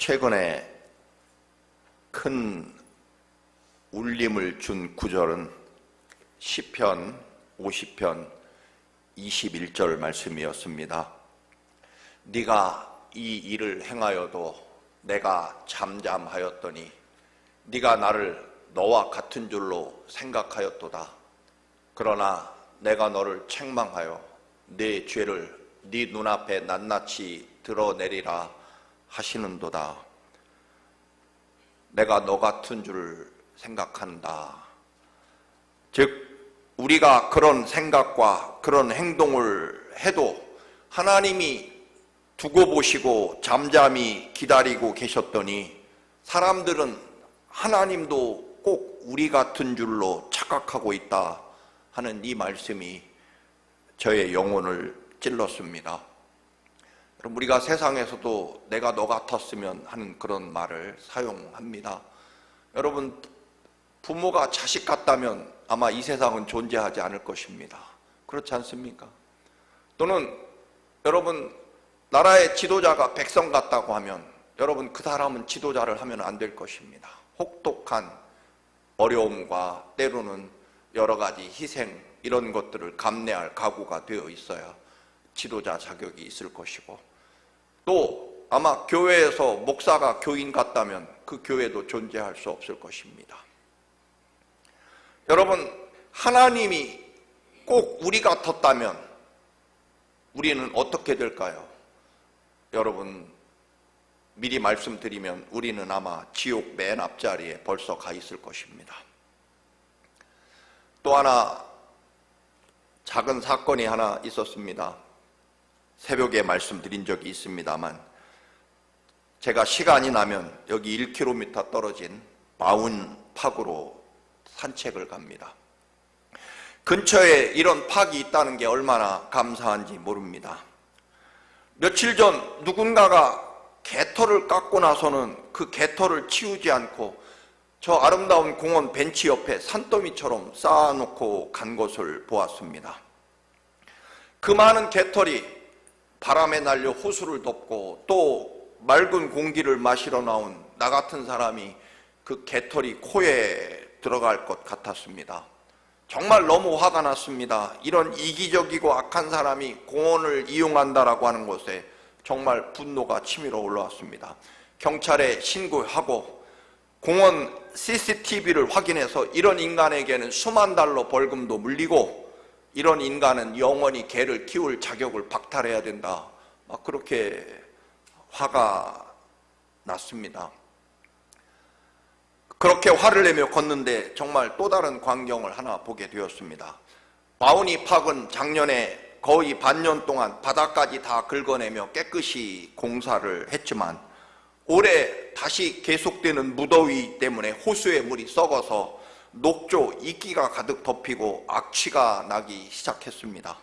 최근에 큰 울림을 준 구절은 시편 50편 21절 말씀이었습니다. 네가 이 일을 행하여도 내가 잠잠하였더니 네가 나를 너와 같은 줄로 생각하였도다. 그러나 내가 너를 책망하여 네 죄를 네 눈앞에 낱낱이 드러내리라 하시는도다. 내가 너 같은 줄 생각한다. 즉 우리가 그런 생각과 그런 행동을 해도 하나님이 두고 보시고 잠잠히 기다리고 계셨더니 사람들은 하나님도 꼭 우리 같은 줄로 착각하고 있다 하는 이 말씀이 저의 영혼을 찔렀습니다. 그럼 우리가 세상에서도 내가 너 같았으면 하는 그런 말을 사용합니다. 여러분, 부모가 자식 같다면 아마 이 세상은 존재하지 않을 것입니다. 그렇지 않습니까? 또는 여러분, 나라의 지도자가 백성 같다고 하면 여러분, 그 사람은 지도자를 하면 안 될 것입니다. 혹독한 어려움과 때로는 여러 가지 희생 이런 것들을 감내할 각오가 되어 있어야 지도자 자격이 있을 것이고, 또 아마 교회에서 목사가 교인 같다면 그 교회도 존재할 수 없을 것입니다. 여러분, 하나님이 꼭 우리 같았다면 우리는 어떻게 될까요? 여러분, 미리 말씀드리면 우리는 아마 지옥 맨 앞자리에 벌써 가 있을 것입니다. 또 하나 작은 사건이 하나 있었습니다. 새벽에 말씀드린 적이 있습니다만, 제가 시간이 나면 여기 1km 떨어진 마운팍으로 산책을 갑니다. 근처에 이런 팍이 있다는 게 얼마나 감사한지 모릅니다. 며칠 전 누군가가 개털을 깎고 나서는 그 개털을 치우지 않고 저 아름다운 공원 벤치 옆에 산더미처럼 쌓아놓고 간 것을 보았습니다. 그 많은 개털이 바람에 날려 호수를 덮고 또 맑은 공기를 마시러 나온 나 같은 사람이 그 개털이 코에 들어갈 것 같았습니다. 정말 너무 화가 났습니다. 이런 이기적이고 악한 사람이 공원을 이용한다라고 하는 것에 정말 분노가 치밀어 올라왔습니다. 경찰에 신고하고 공원 CCTV를 확인해서 이런 인간에게는 수만 달러 벌금도 물리고 이런 인간은 영원히 개를 키울 자격을 박탈해야 된다. 막 그렇게 화가 났습니다. 그렇게 화를 내며 걷는데 정말 또 다른 광경을 하나 보게 되었습니다. 마우니 팍은 작년에 거의 반년 동안 바닥까지 다 긁어내며 깨끗이 공사를 했지만 올해 다시 계속되는 무더위 때문에 호수의 물이 썩어서 녹조, 이끼가 가득 덮이고 악취가 나기 시작했습니다.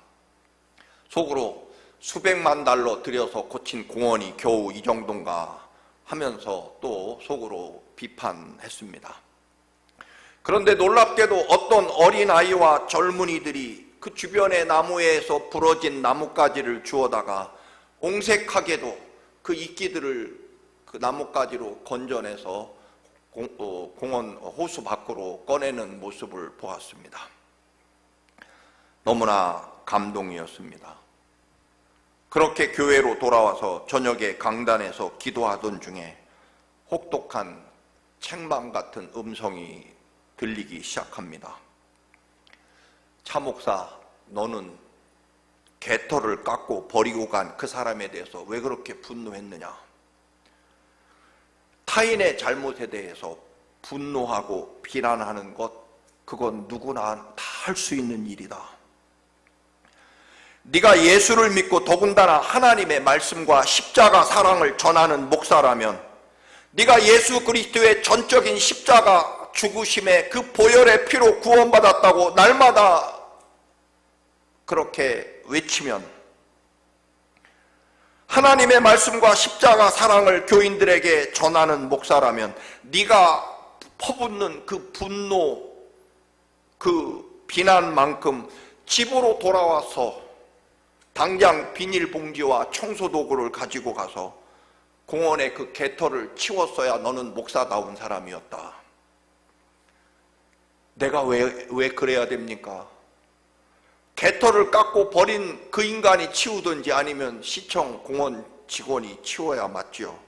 속으로 수백만 달러 들여서 고친 공원이 겨우 이 정도인가 하면서 또 속으로 비판했습니다. 그런데 놀랍게도 어떤 어린아이와 젊은이들이 그 주변의 나무에서 부러진 나뭇가지를 주워다가 옹색하게도 그 이끼들을 그 나뭇가지로 건져내서 공원 호수 밖으로 꺼내는 모습을 보았습니다. 너무나 감동이었습니다. 그렇게 교회로 돌아와서 저녁에 강단에서 기도하던 중에 혹독한 책망 같은 음성이 들리기 시작합니다. 차 목사, 너는 개털을 깎고 버리고 간 그 사람에 대해서 왜 그렇게 분노했느냐? 타인의 잘못에 대해서 분노하고 비난하는 것, 그건 누구나 다 할 수 있는 일이다. 네가 예수를 믿고 더군다나 하나님의 말씀과 십자가 사랑을 전하는 목사라면 네가 예수 그리스도의 전적인 십자가 죽으심의 그 보혈의 피로 구원받았다고 날마다 그렇게 외치면, 하나님의 말씀과 십자가 사랑을 교인들에게 전하는 목사라면 네가 퍼붓는 그 분노, 그 비난만큼 집으로 돌아와서 당장 비닐봉지와 청소도구를 가지고 가서 공원의 그 개털을 치웠어야 너는 목사다운 사람이었다. 내가 왜 그래야 됩니까? 개털을 깎고 버린 그 인간이 치우든지 아니면 시청 공원 직원이 치워야 맞죠.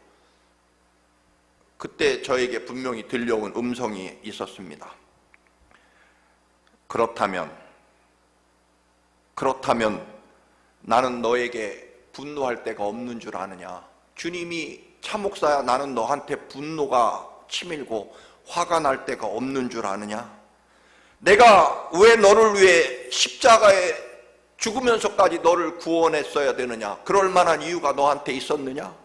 그때 저에게 분명히 들려온 음성이 있었습니다. 그렇다면 나는 너에게 분노할 데가 없는 줄 아느냐? 주님이 참목사야, 나는 너한테 분노가 치밀고 화가 날 데가 없는 줄 아느냐? 내가 왜 너를 위해 십자가에 죽으면서까지 너를 구원했어야 되느냐? 그럴 만한 이유가 너한테 있었느냐?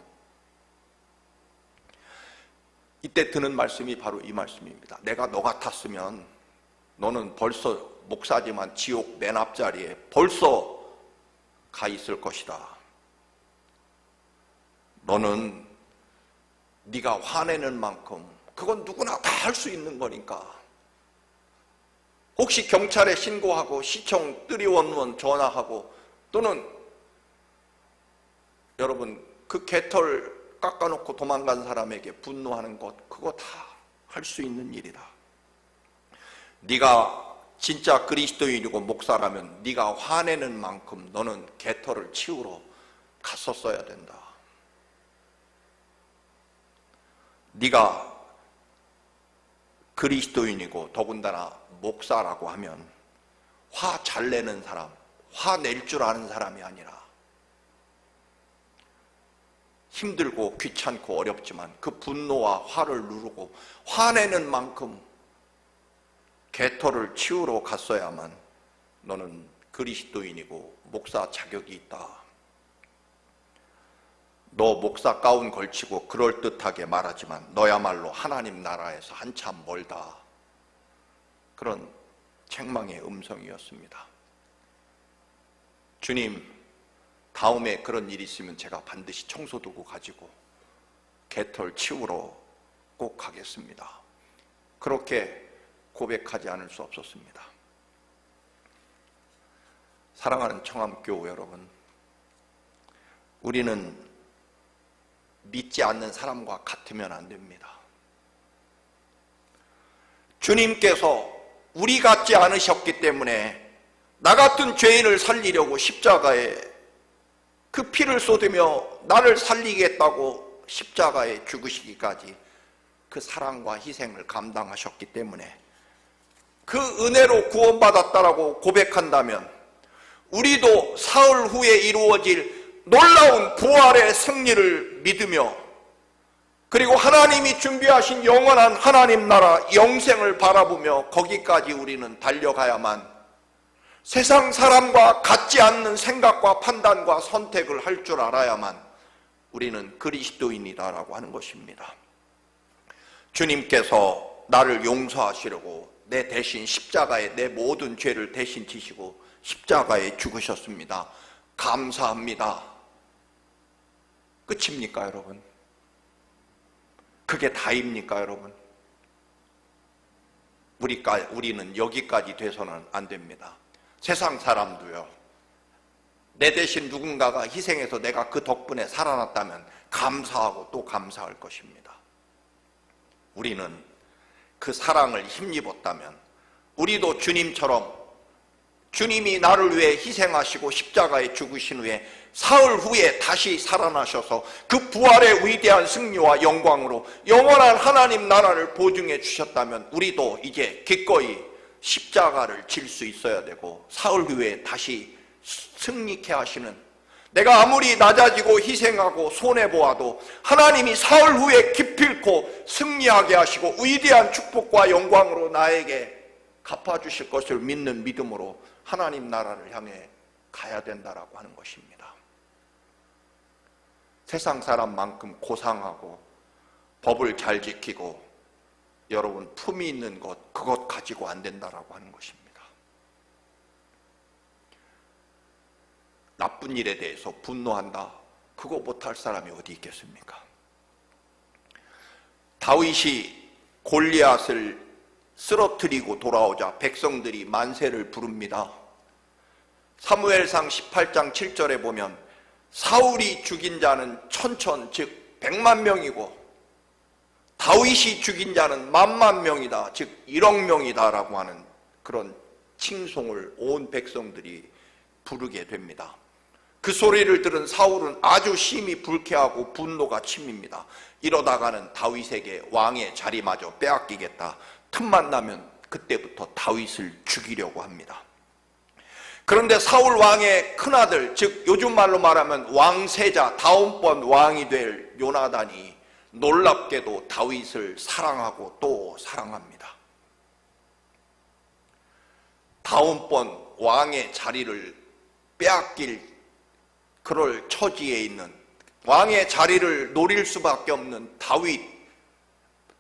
이때 드는 말씀이 바로 이 말씀입니다. 내가 너 같았으면 너는 벌써 목사지만 지옥 맨 앞자리에 벌써 가 있을 것이다. 너는 네가 화내는 만큼 그건 누구나 다 할 수 있는 거니까. 혹시 경찰에 신고하고 시청 뜨리원원 전화하고 또는 여러분 그 개털 깎아놓고 도망간 사람에게 분노하는 것, 그거 다 할 수 있는 일이다. 네가 진짜 그리스도인이고 목사라면 네가 화내는 만큼 너는 개털을 치우러 갔었어야 된다. 네가 그리스도인이고 더군다나 목사라고 하면 화 잘 내는 사람, 화 낼 줄 아는 사람이 아니라 힘들고 귀찮고 어렵지만 그 분노와 화를 누르고 화내는 만큼 개털을 치우러 갔어야만 너는 그리스도인이고 목사 자격이 있다. 너 목사 가운 걸치고 그럴듯하게 말하지만 너야말로 하나님 나라에서 한참 멀다. 그런 책망의 음성이었습니다. 주님, 다음에 그런 일이 있으면 제가 반드시 청소도구 가지고 개털 치우러 꼭 가겠습니다. 그렇게 고백하지 않을 수 없었습니다. 사랑하는 청암교 여러분, 우리는 믿지 않는 사람과 같으면 안 됩니다. 주님께서 우리 같지 않으셨기 때문에 나 같은 죄인을 살리려고 십자가에 그 피를 쏟으며 나를 살리겠다고 십자가에 죽으시기까지 그 사랑과 희생을 감당하셨기 때문에 그 은혜로 구원받았다라고 고백한다면 우리도 사흘 후에 이루어질 놀라운 부활의 승리를 믿으며 그리고 하나님이 준비하신 영원한 하나님 나라 영생을 바라보며 거기까지 우리는 달려가야만 세상 사람과 같지 않는 생각과 판단과 선택을 할 줄 알아야만 우리는 그리스도인이다라고 하는 것입니다. 주님께서 나를 용서하시려고 내 대신 십자가에 내 모든 죄를 대신 지시고 십자가에 죽으셨습니다. 감사합니다. 끝입니까, 여러분? 그게 다입니까, 여러분? 우리는 여기까지 돼서는 안 됩니다. 세상 사람도요, 내 대신 누군가가 희생해서 내가 그 덕분에 살아났다면 감사하고 또 감사할 것입니다. 우리는 그 사랑을 힘입었다면 우리도 주님처럼 주님이 나를 위해 희생하시고 십자가에 죽으신 후에 사흘 후에 다시 살아나셔서 그 부활의 위대한 승리와 영광으로 영원한 하나님 나라를 보증해 주셨다면 우리도 이제 기꺼이 십자가를 질 수 있어야 되고 사흘 후에 다시 승리케 하시는, 내가 아무리 낮아지고 희생하고 손해보아도 하나님이 사흘 후에 기필코 승리하게 하시고 위대한 축복과 영광으로 나에게 갚아주실 것을 믿는 믿음으로 하나님 나라를 향해 가야 된다라고 하는 것입니다. 세상 사람만큼 고상하고 법을 잘 지키고 여러분 품이 있는 것, 그것 가지고 안 된다라고 하는 것입니다. 나쁜 일에 대해서 분노한다, 그거 못할 사람이 어디 있겠습니까? 다윗이 골리앗을 쓰러뜨리고 돌아오자 백성들이 만세를 부릅니다. 사무엘상 18장 7절에 보면 사울이 죽인 자는 천천, 즉 100만 명이고 다윗이 죽인 자는 10,000,000 명이다, 즉 1억 명이다라고 하는 그런 칭송을 온 백성들이 부르게 됩니다. 그 소리를 들은 사울은 아주 심히 불쾌하고 분노가 치밉니다. 이러다가는 다윗에게 왕의 자리마저 빼앗기겠다, 틈만 나면 그때부터 다윗을 죽이려고 합니다. 그런데 사울 왕의 큰아들, 즉 요즘 말로 말하면 왕세자, 다음번 왕이 될 요나단이 놀랍게도 다윗을 사랑하고 또 사랑합니다. 다음번 왕의 자리를 빼앗길 그럴 처지에 있는, 왕의 자리를 노릴 수밖에 없는 다윗,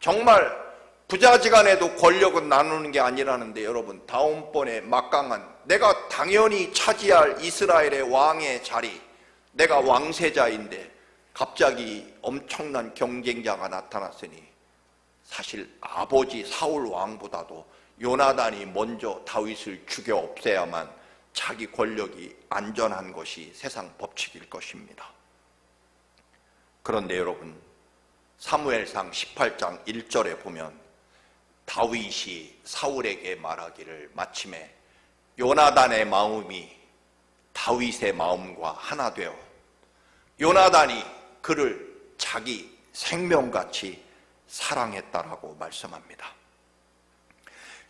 정말 부자지간에도 권력은 나누는 게 아니라는데 여러분, 다음번에 막강한, 내가 당연히 차지할 이스라엘의 왕의 자리, 내가 왕세자인데 갑자기 엄청난 경쟁자가 나타났으니 사실 아버지 사울 왕보다도 요나단이 먼저 다윗을 죽여 없애야만 자기 권력이 안전한 것이 세상 법칙일 것입니다. 그런데 여러분, 사무엘상 18장 1절에 보면 다윗이 사울에게 말하기를, 마침에 요나단의 마음이 다윗의 마음과 하나 되어 요나단이 그를 자기 생명같이 사랑했다라고 말씀합니다.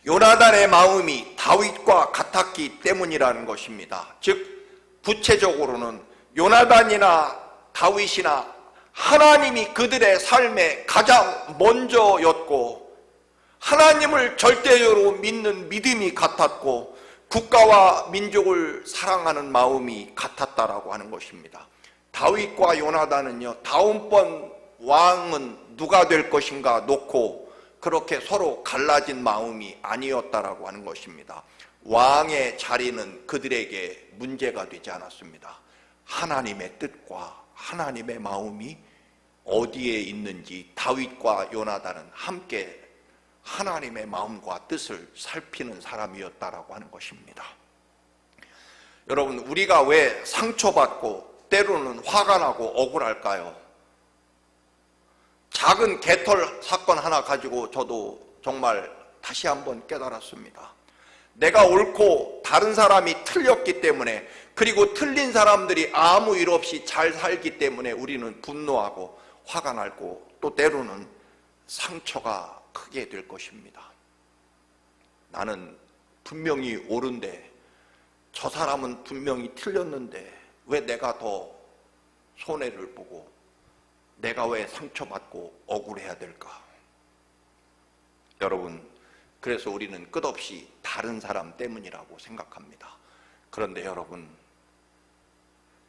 요나단의 마음이 다윗과 같았기 때문이라는 것입니다. 즉 구체적으로는 요나단이나 다윗이나 하나님이 그들의 삶에 가장 먼저였고 하나님을 절대적으로 믿는 믿음이 같았고 국가와 민족을 사랑하는 마음이 같았다라고 하는 것입니다. 다윗과 요나단은요, 다음번 왕은 누가 될 것인가 놓고 그렇게 서로 갈라진 마음이 아니었다라고 하는 것입니다. 왕의 자리는 그들에게 문제가 되지 않았습니다. 하나님의 뜻과 하나님의 마음이 어디에 있는지 다윗과 요나단은 함께 하나님의 마음과 뜻을 살피는 사람이었다라고 하는 것입니다. 여러분, 우리가 왜 상처받고 때로는 화가 나고 억울할까요? 작은 개털 사건 하나 가지고 저도 정말 다시 한번 깨달았습니다. 내가 옳고 다른 사람이 틀렸기 때문에, 그리고 틀린 사람들이 아무 일 없이 잘 살기 때문에 우리는 분노하고 화가 나고 또 때로는 상처가 크게 될 것입니다. 나는 분명히 옳은데 저 사람은 분명히 틀렸는데 왜 내가 더 손해를 보고 내가 왜 상처받고 억울해야 될까? 여러분, 그래서 우리는 끝없이 다른 사람 때문이라고 생각합니다. 그런데 여러분,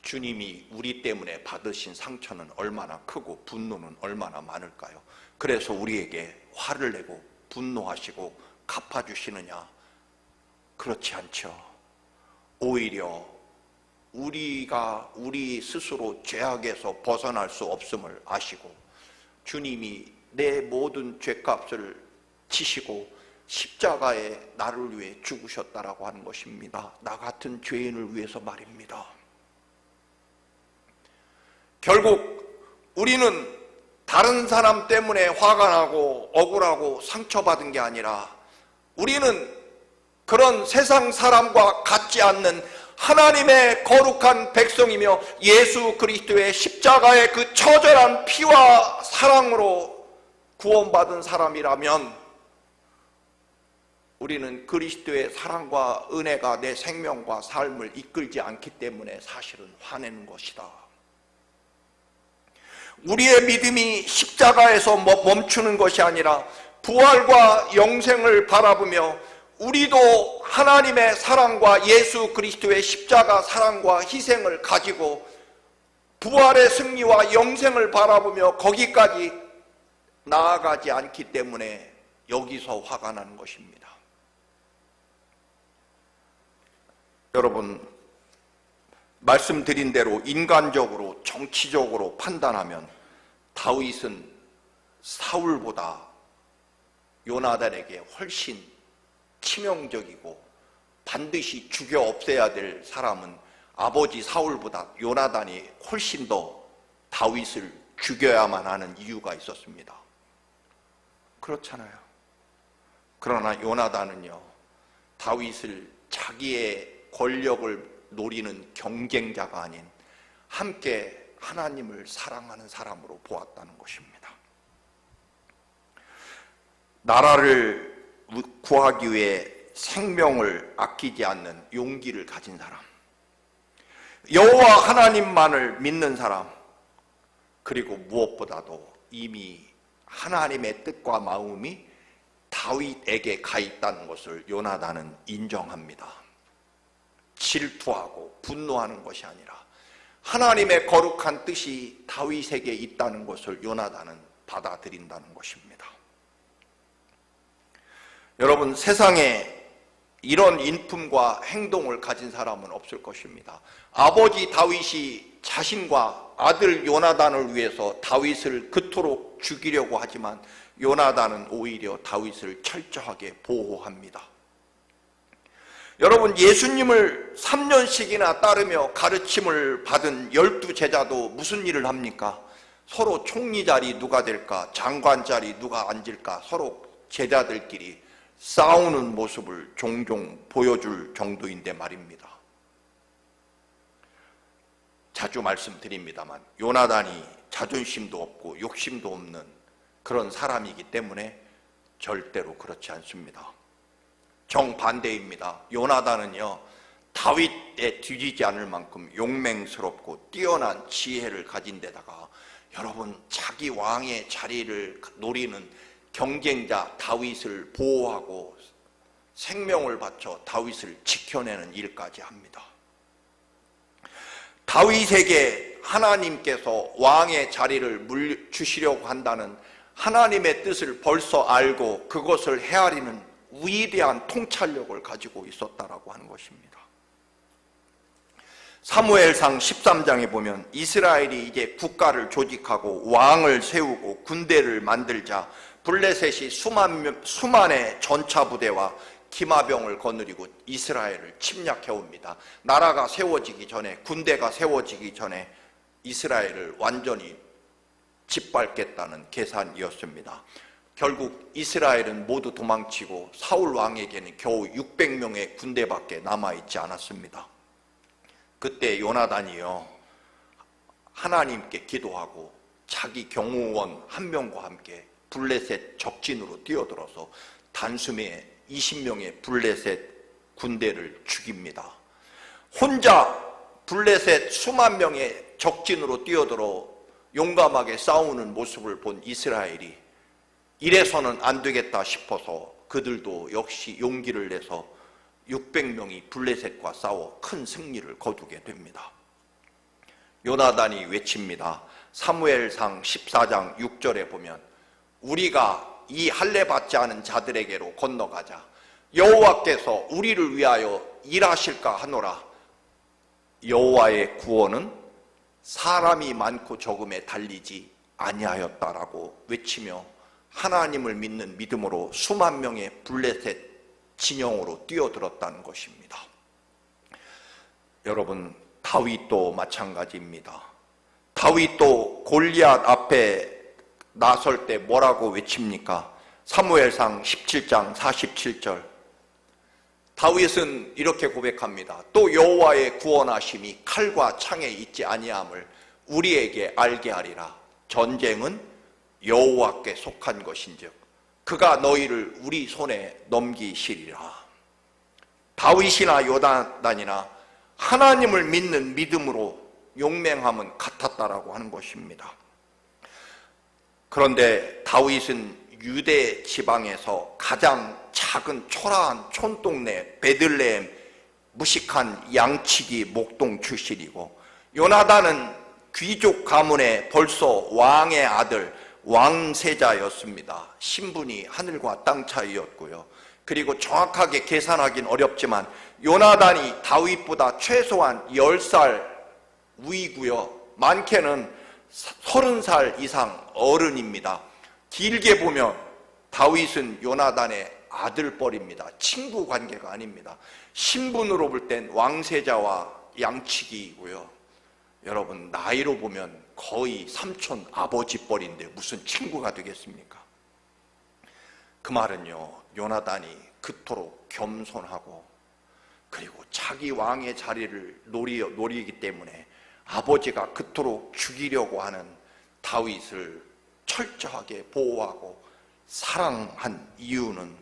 주님이 우리 때문에 받으신 상처는 얼마나 크고 분노는 얼마나 많을까요? 그래서 우리에게 화를 내고 분노하시고 갚아주시느냐? 그렇지 않죠. 오히려 우리가 우리 스스로 죄악에서 벗어날 수 없음을 아시고 주님이 내 모든 죄값을 지시고 십자가에 나를 위해 죽으셨다라고 하는 것입니다. 나 같은 죄인을 위해서 말입니다. 결국 우리는 다른 사람 때문에 화가 나고 억울하고 상처받은 게 아니라 우리는 그런 세상 사람과 같지 않는 하나님의 거룩한 백성이며 예수 그리스도의 십자가의 그 처절한 피와 사랑으로 구원받은 사람이라면 우리는 그리스도의 사랑과 은혜가 내 생명과 삶을 이끌지 않기 때문에 사실은 화내는 것이다. 우리의 믿음이 십자가에서 멈추는 것이 아니라 부활과 영생을 바라보며 우리도 하나님의 사랑과 예수 그리스도의 십자가 사랑과 희생을 가지고 부활의 승리와 영생을 바라보며 거기까지 나아가지 않기 때문에 여기서 화가 나는 것입니다. 여러분, 말씀드린 대로 인간적으로 정치적으로 판단하면 다윗은 사울보다 요나단에게 훨씬 치명적이고 반드시 죽여 없애야 될 사람은 아버지 사울보다 요나단이 훨씬 더 다윗을 죽여야만 하는 이유가 있었습니다. 그렇잖아요. 그러나 요나단은요, 다윗을 자기의 권력을 노리는 경쟁자가 아닌 함께 하나님을 사랑하는 사람으로 보았다는 것입니다. 나라를 구하기 위해 생명을 아끼지 않는 용기를 가진 사람, 여호와 하나님만을 믿는 사람, 그리고 무엇보다도 이미 하나님의 뜻과 마음이 다윗에게 가 있다는 것을 요나단은 인정합니다. 질투하고 분노하는 것이 아니라 하나님의 거룩한 뜻이 다윗에게 있다는 것을 요나단은 받아들인다는 것입니다. 여러분, 세상에 이런 인품과 행동을 가진 사람은 없을 것입니다. 아버지 다윗이 자신과 아들 요나단을 위해서 다윗을 그토록 죽이려고 하지만 요나단은 오히려 다윗을 철저하게 보호합니다. 여러분, 예수님을 3년씩이나 따르며 가르침을 받은 12제자도 무슨 일을 합니까? 서로 총리 자리 누가 될까, 장관 자리 누가 앉을까, 서로 제자들끼리 싸우는 모습을 종종 보여줄 정도인데 말입니다. 자주 말씀드립니다만 요나단이 자존심도 없고 욕심도 없는 그런 사람이기 때문에 절대로 그렇지 않습니다. 정반대입니다. 요나단은요, 다윗에 뒤지지 않을 만큼 용맹스럽고 뛰어난 지혜를 가진 데다가 여러분, 자기 왕의 자리를 노리는 경쟁자 다윗을 보호하고 생명을 바쳐 다윗을 지켜내는 일까지 합니다. 다윗에게 하나님께서 왕의 자리를 주시려고 한다는 하나님의 뜻을 벌써 알고 그것을 헤아리는 위대한 통찰력을 가지고 있었다라고 하는 것입니다. 사무엘상 13장에 보면 이스라엘이 이제 국가를 조직하고 왕을 세우고 군대를 만들자 블레셋이 수만의 전차부대와 기마병을 거느리고 이스라엘을 침략해옵니다. 나라가 세워지기 전에, 군대가 세워지기 전에 이스라엘을 완전히 짓밟겠다는 계산이었습니다. 결국 이스라엘은 모두 도망치고 사울 왕에게는 겨우 600명의 군대밖에 남아있지 않았습니다. 그때 요나단이요, 하나님께 기도하고 자기 경호원 한 명과 함께 블레셋 적진으로 뛰어들어서 단숨에 20명의 블레셋 군대를 죽입니다. 혼자 블레셋 수만 명의 적진으로 뛰어들어 용감하게 싸우는 모습을 본 이스라엘이 이래서는 안 되겠다 싶어서 그들도 역시 용기를 내서 600명이 블레셋과 싸워 큰 승리를 거두게 됩니다. 요나단이 외칩니다. 사무엘상 14장 6절에 보면 우리가 이 할례 받지 않은 자들에게로 건너가자. 여호와께서 우리를 위하여 일하실까 하노라. 여호와의 구원은 사람이 많고 적음에 달리지 아니하였다라고 외치며 하나님을 믿는 믿음으로 수만 명의 블레셋 진영으로 뛰어들었다는 것입니다. 여러분, 다윗도 마찬가지입니다. 다윗도 골리앗 앞에 나설 때 뭐라고 외칩니까? 사무엘상 17장 47절. 다윗은 이렇게 고백합니다. 또 여호와의 구원하심이 칼과 창에 있지 아니함을 우리에게 알게 하리라. 전쟁은 여호와께 속한 것인즉 그가 너희를 우리 손에 넘기시리라. 다윗이나 요나단이나 하나님을 믿는 믿음으로 용맹함은 같았다라고 하는 것입니다. 그런데 다윗은 유대 지방에서 가장 작은 초라한 촌동네 베들레헴 무식한 양치기 목동 출신이고, 요나단은 귀족 가문의 벌써 왕의 아들 왕세자였습니다. 신분이 하늘과 땅 차이였고요. 그리고 정확하게 계산하긴 어렵지만 요나단이 다윗보다 최소한 10살 위고요. 많게는 30살 이상 어른입니다. 길게 보면 다윗은 요나단의 아들뻘입니다. 친구 관계가 아닙니다. 신분으로 볼 땐 왕세자와 양치기이고요. 여러분, 나이로 보면 거의 삼촌 아버지 뻘인데 무슨 친구가 되겠습니까? 그 말은요, 요나단이 그토록 겸손하고 그리고 자기 왕의 자리를 노리기 때문에 아버지가 그토록 죽이려고 하는 다윗을 철저하게 보호하고 사랑한 이유는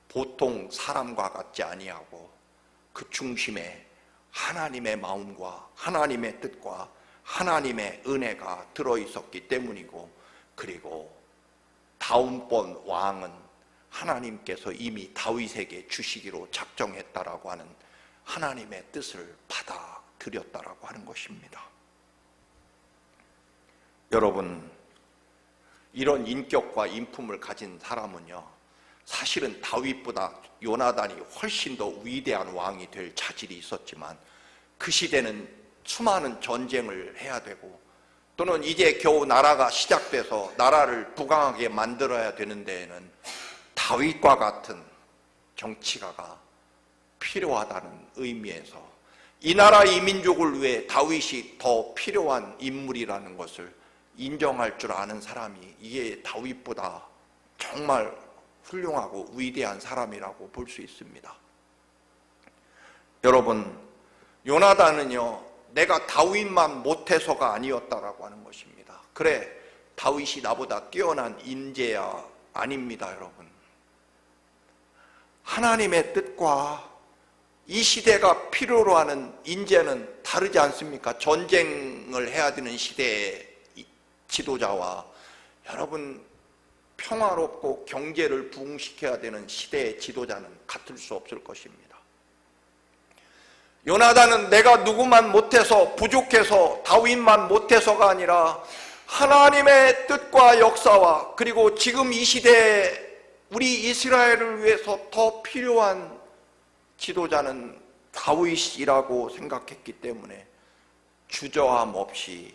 보통 사람과 같지 아니하고 그 중심에 하나님의 마음과 하나님의 뜻과 하나님의 은혜가 들어있었기 때문이고, 그리고 다음번 왕은 하나님께서 이미 다윗에게 주시기로 작정했다라고 하는 하나님의 뜻을 받아들였다라고 하는 것입니다. 여러분, 이런 인격과 인품을 가진 사람은요, 사실은 다윗보다 요나단이 훨씬 더 위대한 왕이 될 자질이 있었지만, 그 시대는 수많은 전쟁을 해야 되고 또는 이제 겨우 나라가 시작돼서 나라를 부강하게 만들어야 되는 데에는 다윗과 같은 정치가가 필요하다는 의미에서 이 나라 이 민족을 위해 다윗이 더 필요한 인물이라는 것을 인정할 줄 아는 사람이 이게 다윗보다 정말 훌륭하고 위대한 사람이라고 볼 수 있습니다. 여러분, 요나단은요, 내가 다윗만 못해서가 아니었다라고 하는 것입니다. 그래, 다윗이 나보다 뛰어난 인재야 아닙니다, 여러분. 하나님의 뜻과 이 시대가 필요로 하는 인재는 다르지 않습니까? 전쟁을 해야 되는 시대의 지도자와 여러분 평화롭고 경제를 부흥시켜야 되는 시대의 지도자는 같을 수 없을 것입니다. 요나단은 내가 누구만 못해서 부족해서 다윗만 못해서가 아니라 하나님의 뜻과 역사와 그리고 지금 이 시대에 우리 이스라엘을 위해서 더 필요한 지도자는 다윗이라고 생각했기 때문에 주저함 없이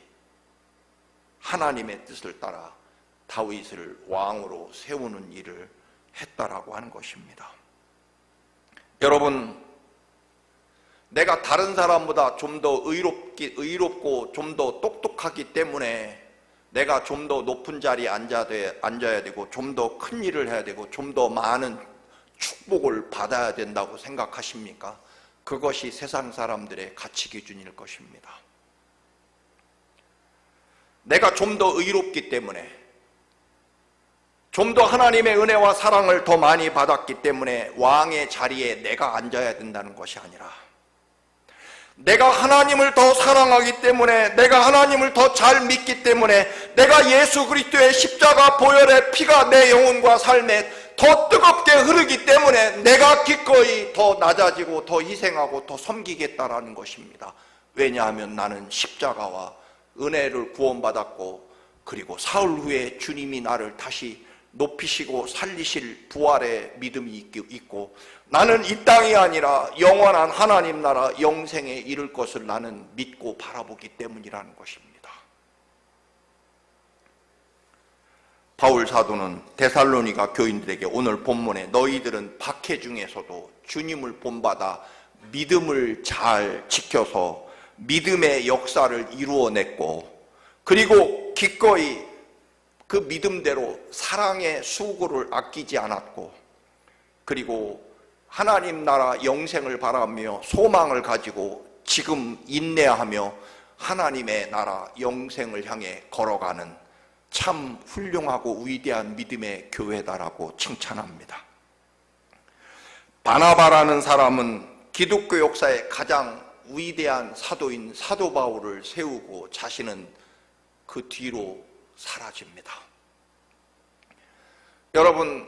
하나님의 뜻을 따라 다윗을 왕으로 세우는 일을 했다라고 하는 것입니다. 여러분, 내가 다른 사람보다 좀 더 의롭고 좀 더 똑똑하기 때문에 내가 좀 더 높은 자리에 앉아야 되고 좀 더 큰 일을 해야 되고 좀 더 많은 축복을 받아야 된다고 생각하십니까? 그것이 세상 사람들의 가치 기준일 것입니다. 내가 좀 더 의롭기 때문에 좀 더 하나님의 은혜와 사랑을 더 많이 받았기 때문에 왕의 자리에 내가 앉아야 된다는 것이 아니라 내가 하나님을 더 사랑하기 때문에 내가 하나님을 더 잘 믿기 때문에 내가 예수 그리스도의 십자가 보혈의 피가 내 영혼과 삶에 더 뜨겁게 흐르기 때문에 내가 기꺼이 더 낮아지고 더 희생하고 더 섬기겠다라는 것입니다. 왜냐하면 나는 십자가와 은혜를 구원받았고 그리고 사흘 후에 주님이 나를 다시 높이시고 살리실 부활의 믿음이 있고 나는 이 땅이 아니라 영원한 하나님 나라 영생에 이를 것을 나는 믿고 바라보기 때문이라는 것입니다. 바울 사도는 데살로니가 교인들에게 오늘 본문에 너희들은 박해 중에서도 주님을 본받아 믿음을 잘 지켜서 믿음의 역사를 이루어냈고 그리고 기꺼이 그 믿음대로 사랑의 수고를 아끼지 않았고 그리고 하나님 나라 영생을 바라며 소망을 가지고 지금 인내하며 하나님의 나라 영생을 향해 걸어가는 참 훌륭하고 위대한 믿음의 교회다라고 칭찬합니다. 바나바라는 사람은 기독교 역사의 가장 위대한 사도인 사도 바울을 세우고 자신은 그 뒤로 사라집니다. 여러분,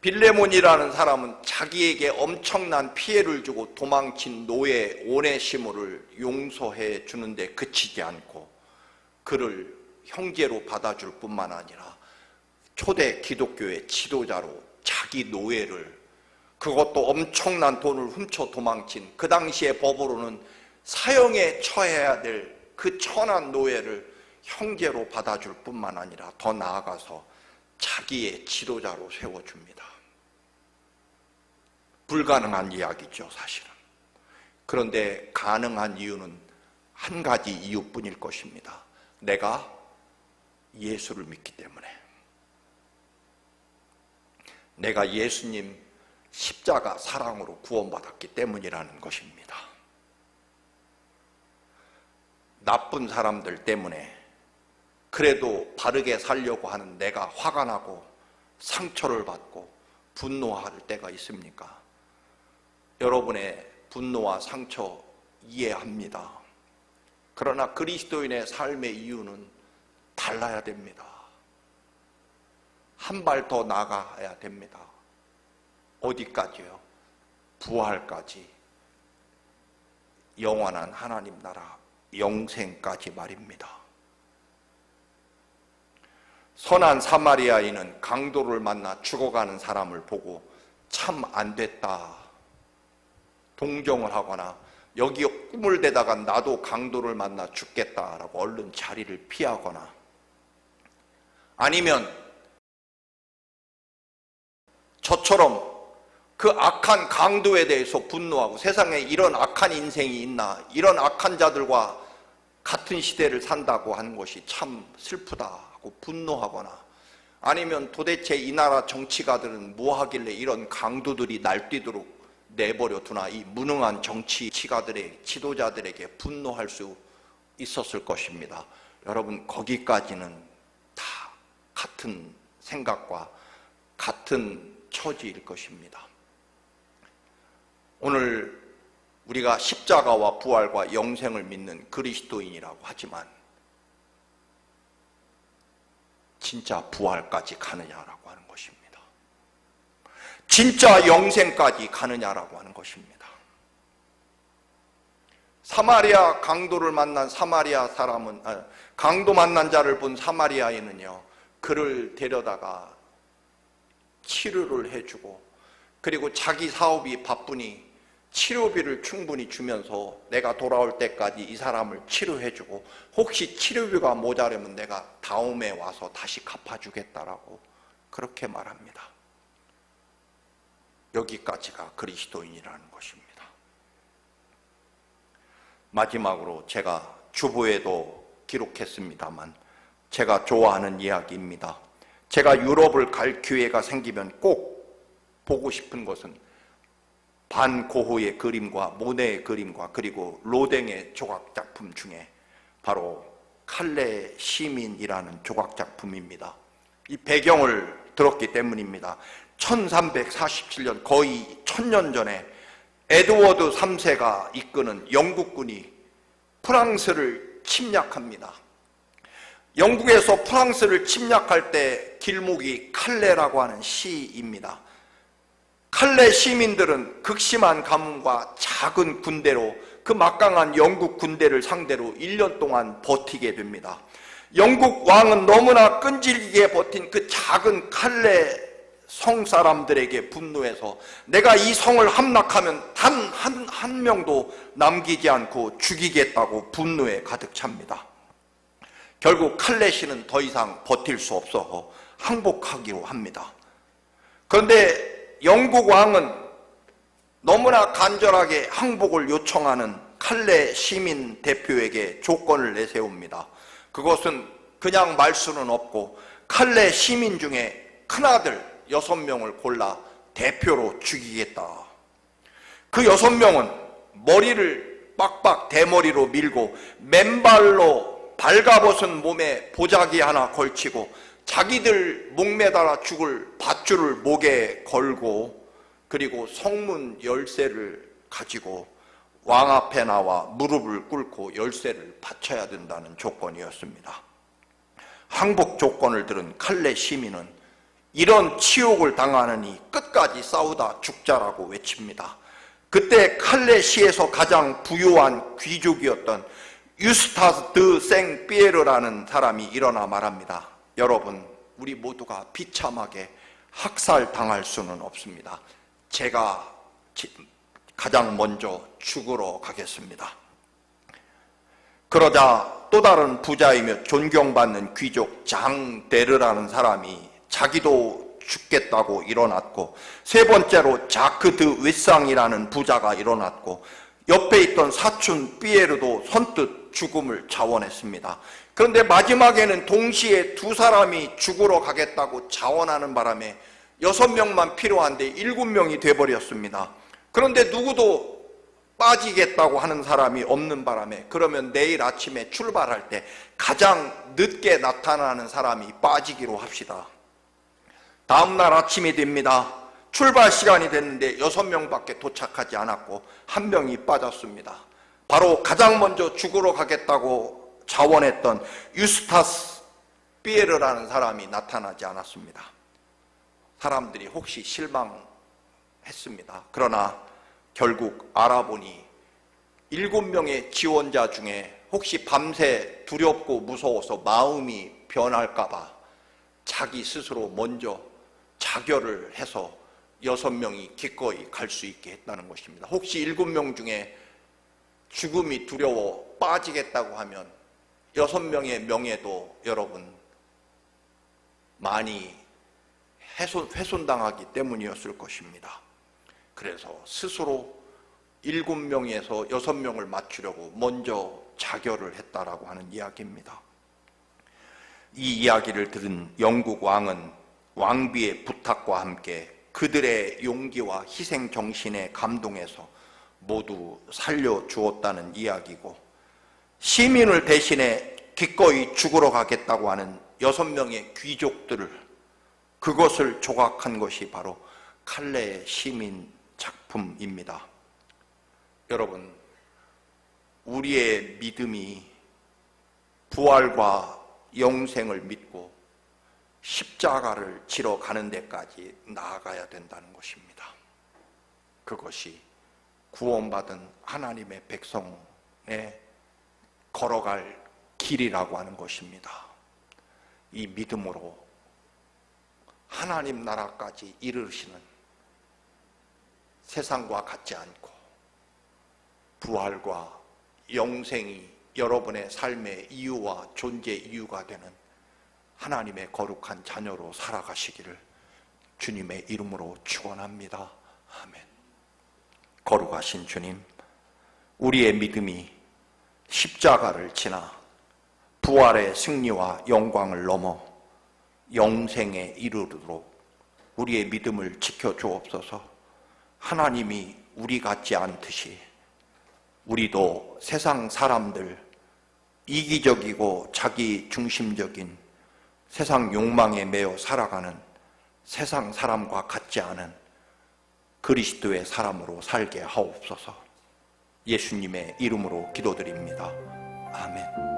빌레몬이라는 사람은 자기에게 엄청난 피해를 주고 도망친 노예 오네시모를 용서해 주는데 그치지 않고 그를 형제로 받아줄 뿐만 아니라 초대 기독교의 지도자로 자기 노예를 그것도 엄청난 돈을 훔쳐 도망친 그 당시의 법으로는 사형에 처해야 될 그 천한 노예를 형제로 받아줄 뿐만 아니라 더 나아가서 자기의 지도자로 세워줍니다. 불가능한 이야기죠, 사실은. 그런데 가능한 이유는 한 가지 이유뿐일 것입니다. 내가 예수를 믿기 때문에. 내가 예수님 십자가 사랑으로 구원받았기 때문이라는 것입니다. 나쁜 사람들 때문에 그래도 바르게 살려고 하는 내가 화가 나고 상처를 받고 분노할 때가 있습니까? 여러분의 분노와 상처 이해합니다. 그러나 그리스도인의 삶의 이유는 달라야 됩니다. 한 발 더 나가야 됩니다. 어디까지요? 부활까지, 영원한 하나님 나라, 영생까지 말입니다. 선한 사마리아인은 강도를 만나 죽어가는 사람을 보고 참 안 됐다 동정을 하거나 여기 꿈을 대다가 나도 강도를 만나 죽겠다라고 얼른 자리를 피하거나, 아니면 저처럼 그 악한 강도에 대해서 분노하고 세상에 이런 악한 인생이 있나, 이런 악한 자들과 같은 시대를 산다고 하는 것이 참 슬프다 하고 분노하거나, 아니면 도대체 이 나라 정치가들은 뭐 하길래 이런 강도들이 날뛰도록 내버려 두나, 이 무능한 정치가들의 지도자들에게 분노할 수 있었을 것입니다. 여러분, 거기까지는 다 같은 생각과 같은 처지일 것입니다. 오늘 우리가 십자가와 부활과 영생을 믿는 그리스도인이라고 하지만 진짜 부활까지 가느냐라고 하는 것입니다. 진짜 영생까지 가느냐라고 하는 것입니다. 사마리아 강도를 만난 사마리아 사람은, 강도 만난 자를 본 사마리아인은요, 그를 데려다가 치료를 해주고, 그리고 자기 사업이 바쁘니 치료비를 충분히 주면서 내가 돌아올 때까지 이 사람을 치료해주고, 혹시 치료비가 모자라면 내가 다음에 와서 다시 갚아주겠다라고 그렇게 말합니다. 여기까지가 그리스도인이라는 것입니다. 마지막으로 제가 주보에도 기록했습니다만 제가 좋아하는 이야기입니다. 제가 유럽을 갈 기회가 생기면 꼭 보고 싶은 것은 반 고흐의 그림과 모네의 그림과 그리고 로댕의 조각작품 중에 바로 칼레 시민이라는 조각작품입니다. 이 배경을 들었기 때문입니다. 1347년, 거의 1000년 전에 에드워드 3세가 이끄는 영국군이 프랑스를 침략합니다. 영국에서 프랑스를 침략할 때 길목이 칼레라고 하는 시입니다. 칼레 시민들은 극심한 가뭄과 작은 군대로 그 막강한 영국 군대를 상대로 1년 동안 버티게 됩니다. 영국 왕은 너무나 끈질기게 버틴 그 작은 칼레 성 사람들에게 분노해서 내가 이 성을 함락하면 단 한 명도 남기지 않고 죽이겠다고 분노에 가득 찹니다. 결국 칼레 시는 더 이상 버틸 수 없어 항복하기로 합니다. 그런데 영국 왕은 너무나 간절하게 항복을 요청하는 칼레 시민 대표에게 조건을 내세웁니다. 그것은 그냥 말 수는 없고 칼레 시민 중에 큰아들 6명을 골라 대표로 죽이겠다. 그 6명은 머리를 빡빡 대머리로 밀고 맨발로 발가벗은 몸에 보자기 하나 걸치고 자기들 목매달아 죽을 밧줄을 목에 걸고, 그리고 성문 열쇠를 가지고 왕 앞에 나와 무릎을 꿇고 열쇠를 바쳐야 된다는 조건이었습니다. 항복 조건을 들은 칼레 시민은 이런 치욕을 당하느니 끝까지 싸우다 죽자라고 외칩니다. 그때 칼레 시에서 가장 부유한 귀족이었던 유스타스 드 생피에르라는 사람이 일어나 말합니다. 여러분, 우리 모두가 비참하게 학살당할 수는 없습니다. 제가 가장 먼저 죽으러 가겠습니다. 그러자 또 다른 부자이며 존경받는 귀족 장데르라는 사람이 자기도 죽겠다고 일어났고, 세 번째로 자크 드 웨상이라는 부자가 일어났고, 옆에 있던 사촌 삐에르도 선뜻 죽음을 자원했습니다. 그런데 마지막에는 동시에 두 사람이 죽으러 가겠다고 자원하는 바람에 6명만 필요한데 7명이 돼버렸습니다. 그런데 누구도 빠지겠다고 하는 사람이 없는 바람에, 그러면 내일 아침에 출발할 때 가장 늦게 나타나는 사람이 빠지기로 합시다. 다음날 아침이 됩니다. 출발 시간이 됐는데 6명밖에 도착하지 않았고 1명이 빠졌습니다. 바로 가장 먼저 죽으러 가겠다고 자원했던 유스타스 삐에르라는 사람이 나타나지 않았습니다. 사람들이 혹시 실망했습니다. 그러나 결국 알아보니 7명의 지원자 중에 혹시 밤새 두렵고 무서워서 마음이 변할까봐 자기 스스로 먼저 자결을 해서 6명이 기꺼이 갈 수 있게 했다는 것입니다. 혹시 7명 중에 죽음이 두려워 빠지겠다고 하면 6명의 명예도 여러분 많이 훼손당하기 때문이었을 것입니다. 그래서 스스로 7명에서 6명을 맞추려고 먼저 자결을 했다라고 하는 이야기입니다. 이 이야기를 들은 영국 왕은 왕비의 부탁과 함께 그들의 용기와 희생 정신에 감동해서 모두 살려주었다는 이야기고, 시민을 대신해 기꺼이 죽으러 가겠다고 하는 6명의 귀족들을, 그것을 조각한 것이 바로 칼레의 시민 작품입니다. 여러분, 우리의 믿음이 부활과 영생을 믿고 십자가를 지러 가는 데까지 나아가야 된다는 것입니다. 그것이 구원받은 하나님의 백성의 걸어갈 길이라고 하는 것입니다. 이 믿음으로 하나님 나라까지 이르시는, 세상과 같지 않고 부활과 영생이 여러분의 삶의 이유와 존재 이유가 되는 하나님의 거룩한 자녀로 살아가시기를 주님의 이름으로 축원합니다. 아멘. 거룩하신 주님, 우리의 믿음이 십자가를 지나 부활의 승리와 영광을 넘어 영생에 이르도록 우리의 믿음을 지켜주옵소서. 하나님이 우리 같지 않듯이 우리도 세상 사람들, 이기적이고 자기 중심적인 세상 욕망에 매여 살아가는 세상 사람과 같지 않은 그리스도의 사람으로 살게 하옵소서. 예수님의 이름으로 기도드립니다. 아멘.